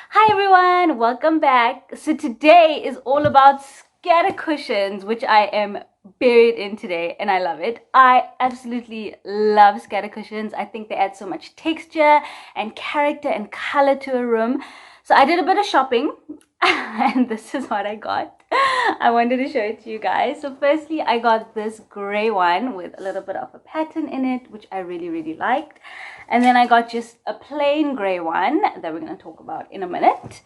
Hi everyone, welcome back. So today is all about scatter cushions, which I am buried in today and I love it. I absolutely love scatter cushions. I think they add so much texture and character and color to a room. So I did a bit of shopping and this is what I got. I wanted to show it to you guys. So firstly, I got this gray one with a little bit of a pattern in it, which I really liked. And then I got just a plain gray one that we're going to talk about in a minute.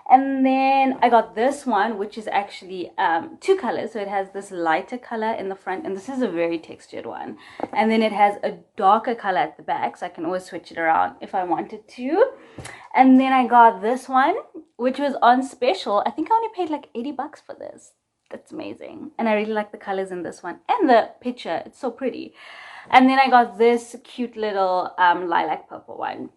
And then I got this one, which is actually two colors. So it has this lighter color in the front, and this is a very textured one. And then it has a darker color at the back, so I can always switch it around if I wanted to. And then I got this one, which was on special. I think I only paid like 80 bucks for this. That's amazing. And I really like the colors in this one and the picture. It's so pretty. And then I got this cute little lilac purple one.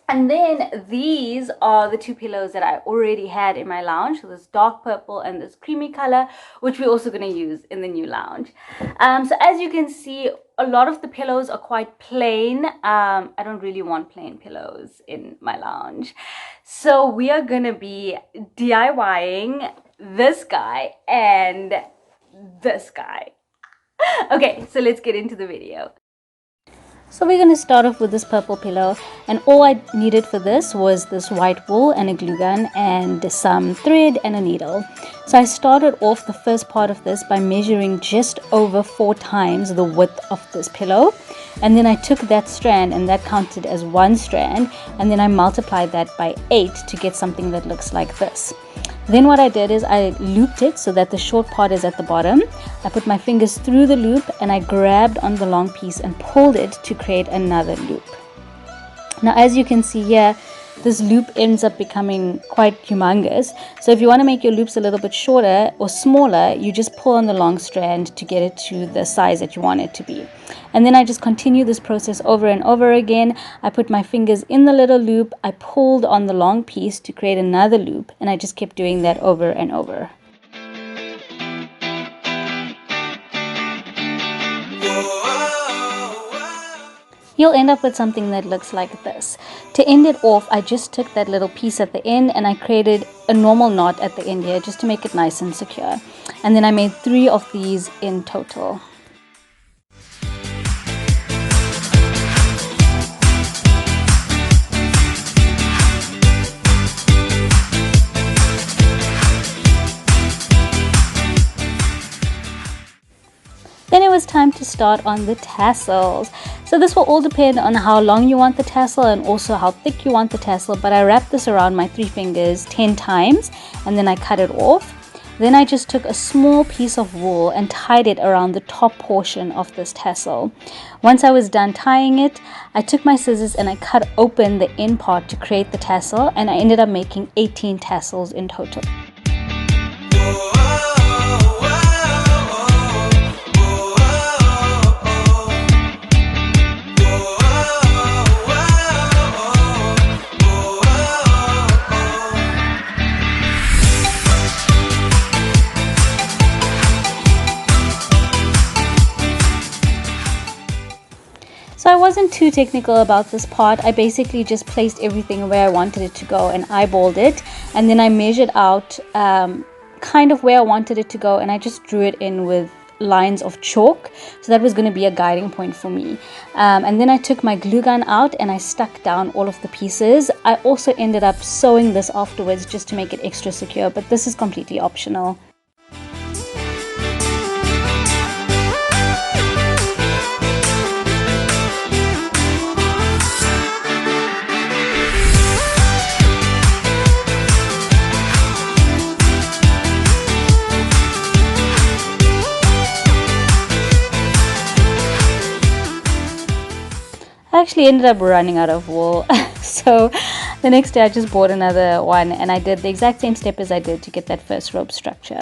And then these are the two pillows that I already had in my lounge. So this dark purple and this creamy color, which we're also going to use in the new lounge. So as you can see, a lot of the pillows are quite plain. I don't really want plain pillows in my lounge. So we are going to be DIYing this guy and this guy. Okay, so let's get into the video. So we're going to start off with this purple pillow, and all I needed for this was this white wool and a glue gun and some thread and a needle. So I started off the first part of this by measuring just over 4 times the width of this pillow, and then I took that strand and that counted as one strand, and then I multiplied that by 8 to get something that looks like this. Then what I did is I looped it so that the short part is at the bottom. I put my fingers through the loop and I grabbed on the long piece and pulled it to create another loop. Now as you can see here, this loop ends up becoming quite humongous. So if you want to make your loops a little bit shorter or smaller, you just pull on the long strand to get it to the size that you want it to be. And then I just continue this process over and over again. I put my fingers in the little loop, I pulled on the long piece to create another loop, and I just kept doing that over and over. You'll end up with something that looks like this. To end it off, I just took that little piece at the end and I created a normal knot at the end here just to make it nice and secure. And then I made 3 of these in total. Then it was time to start on the tassels. So this will all depend on how long you want the tassel and also how thick you want the tassel, but I wrapped this around my 3 fingers 10 times and then I cut it off. Then I just took a small piece of wool and tied it around the top portion of this tassel. Once I was done tying it, I took my scissors and I cut open the end part to create the tassel, and I ended up making 18 tassels in total. So I wasn't too technical about this part. I basically just placed everything where I wanted it to go and eyeballed it, and then I measured out kind of where I wanted it to go, and I just drew it in with lines of chalk. So that was going to be a guiding point for me. And then I took my glue gun out and I stuck down all of the pieces. I also ended up sewing this afterwards just to make it extra secure, but this is completely optional. I actually ended up running out of wool, so the next day I just bought another one and I did the exact same step as I did to get that first rope structure.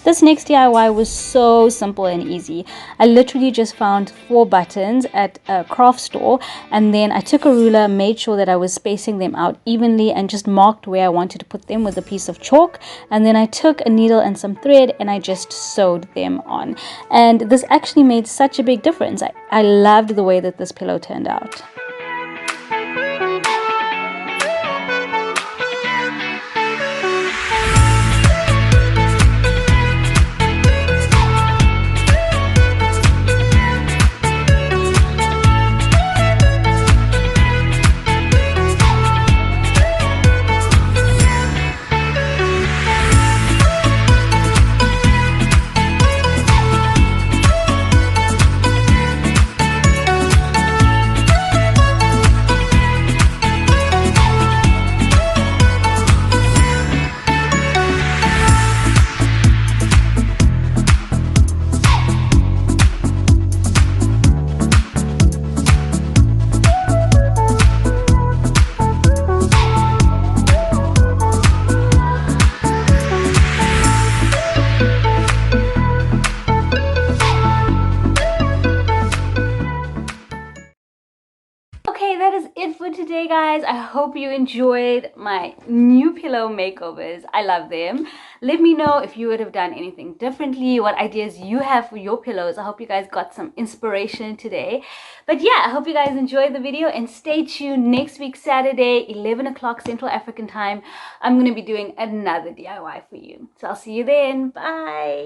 This this next DIY was so simple and easy. I literally just found 4 buttons at a craft store, and then I took a ruler, made sure that I was spacing them out evenly, and just marked where I wanted to put them with a piece of chalk. And then I took a needle and some thread and I just sewed them on. And this actually made such a big difference. I loved the way that this pillow turned out. Okay, that is it for today, guys. I hope you enjoyed my new pillow makeovers. I love them. Let me know if you would have done anything differently, what ideas you have for your pillows. I hope you guys got some inspiration today. But yeah, I hope you guys enjoyed the video, and stay tuned. Next week, Saturday, 11 o'clock Central African time, I'm going to be doing another DIY for you. So I'll see you then. Bye.